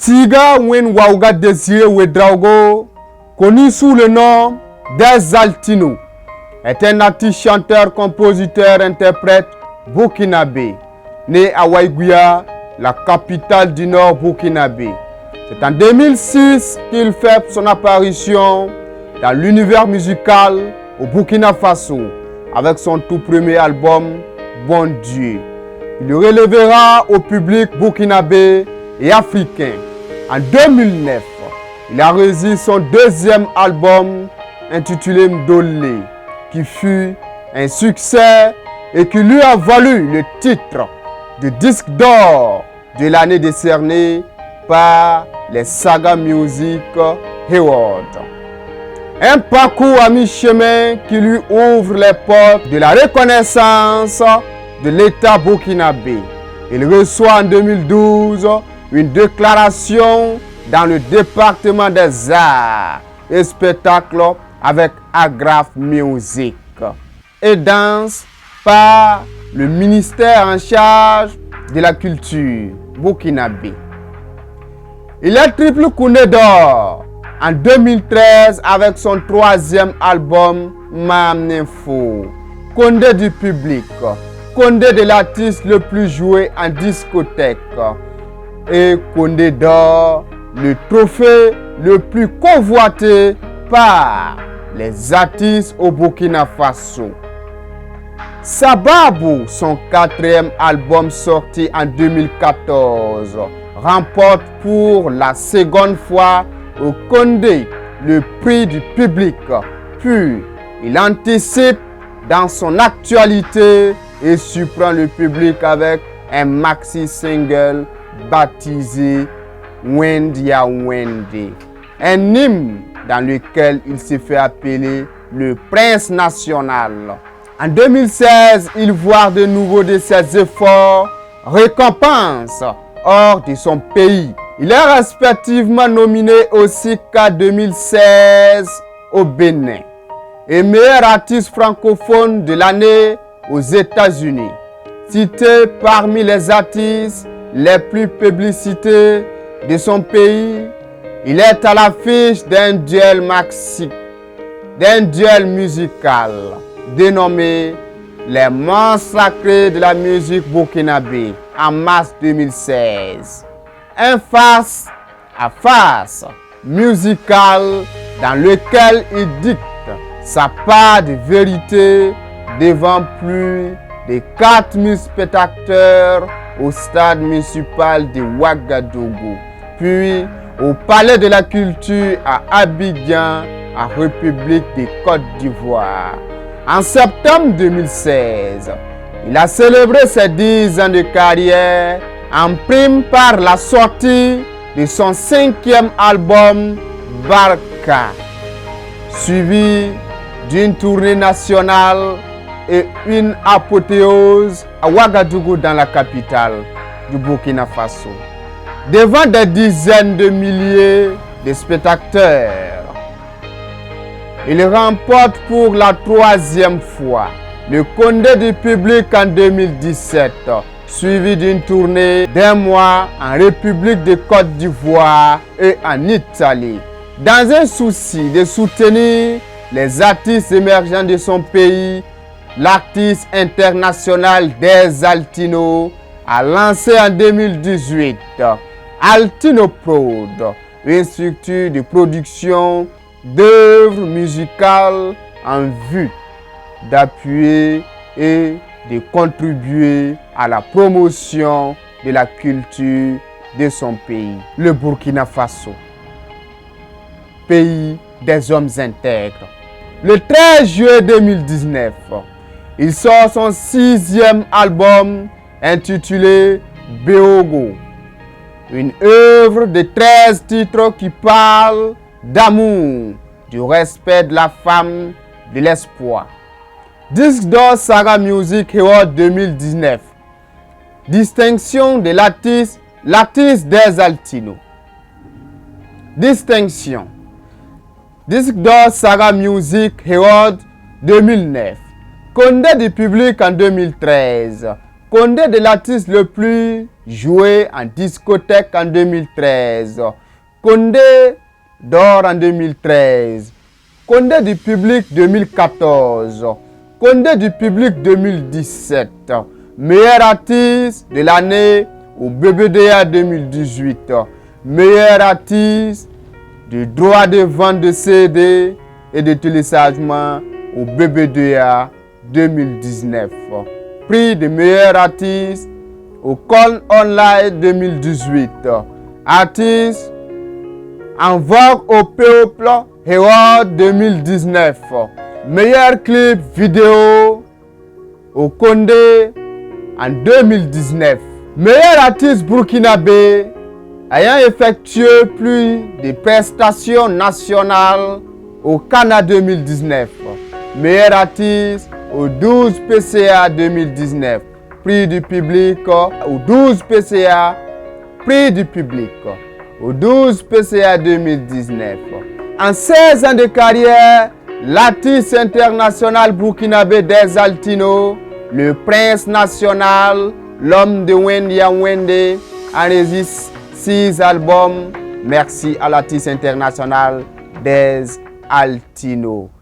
Siga Wen Wauga Désiré Ouedraogo, connu sous le nom des Altinos, est un artiste chanteur, compositeur, interprète burkinabé, né à Waïgouya, la capitale du nord burkinabé. C'est en 2006 qu'il fait son apparition dans l'univers musical au Burkina Faso avec son tout premier album Bon Dieu. Il le relèvera au public burkinabé et africain. En 2009, il a réalisé son deuxième album intitulé Mdolé, qui fut un succès et qui lui a valu le titre de disque d'or de l'année décerné par les Saga Music Awards. Un parcours à mi-chemin qui lui ouvre les portes de la reconnaissance de l'État burkinabé. Il reçoit en 2012 une déclaration dans le département des arts et spectacles avec Agraph Music et danse par le ministère en charge de la culture burkinabé. Il est triple Koundé d'or en 2013 avec son troisième album Mamnefo. Koundé du public, Koundé de l'artiste le plus joué en discothèque et Koundé d'or, le trophée le plus convoité par les artistes au Burkina Faso. Sababou, son quatrième album sorti en 2014, remporte pour la seconde fois au Koundé le prix du public. Puis, il anticipe dans son actualité et surprend le public avec un maxi single baptisé Wendia Wende, un hymne dans lequel il se fait appeler le prince national. En 2016, il voit de nouveau de ses efforts récompense hors de son pays. Il est respectivement nominé au SICA 2016 au Bénin et meilleur artiste francophone de l'année aux États-Unis. Cité parmi les artistes les plus publicités de son pays, il est à l'affiche d'un duel musical dénommé Les Monstres Sacrés de la musique burkinabé en mars 2016. Un face-à-face musical dans lequel il dicte sa part de vérité devant plus de 4000 spectateurs au stade municipal de Ouagadougou, puis au Palais de la Culture à Abidjan, en République de Côte d'Ivoire. En septembre 2016, il a célébré ses 10 ans de carrière en prime par la sortie de son 5e album Barka, suivi d'une tournée nationale et une apothéose à Ouagadougou dans la capitale du Burkina Faso, devant des dizaines de milliers de spectateurs. Il remporte pour la 3e fois le Koundé du public en 2017, suivi d'une tournée d'un mois en République de Côte d'Ivoire et en Italie. Dans un souci de soutenir les artistes émergents de son pays, l'artiste international des Altinos a lancé en 2018 Altino Prod, une structure de production d'œuvres musicales en vue d'appuyer et de contribuer à la promotion de la culture de son pays, le Burkina Faso, pays des hommes intègres. Le 13 juillet 2019, il sort son 6e album intitulé Beogo, une œuvre de 13 titres qui parle d'amour, du respect de la femme, de l'espoir. Disque d'or Saga Music Award 2019. Distinction de l'artiste des Altinos. Distinction. Disque d'or Saga Music Award 2009. Koundé du public en 2013. Koundé de l'artiste le plus joué en discothèque en 2013. Condé d'or en 2013. Condé du public 2014. Condé du public 2017. Meilleur artiste de l'année au BBDA 2018. Meilleur artiste du droit de vente de CD et de téléchargement au BBDA 2019. Prix de meilleur artiste au Cannes Online 2018. Artiste en vogue au peuple Award 2019. Meilleur clip vidéo au Condé en 2019. Meilleur artiste burkinabé ayant effectué plus de prestations nationales au Canada 2019. Meilleur artiste au 12 PCA 2019. Prix du public au 12 PCA. Prix du public au 12 PCA 2019. En 16 ans de carrière, l'artiste international burkinabé des Altinos, le prince national, l'homme de Wendy Wende, enregistre 6 albums. Merci à l'artiste international des Altinos.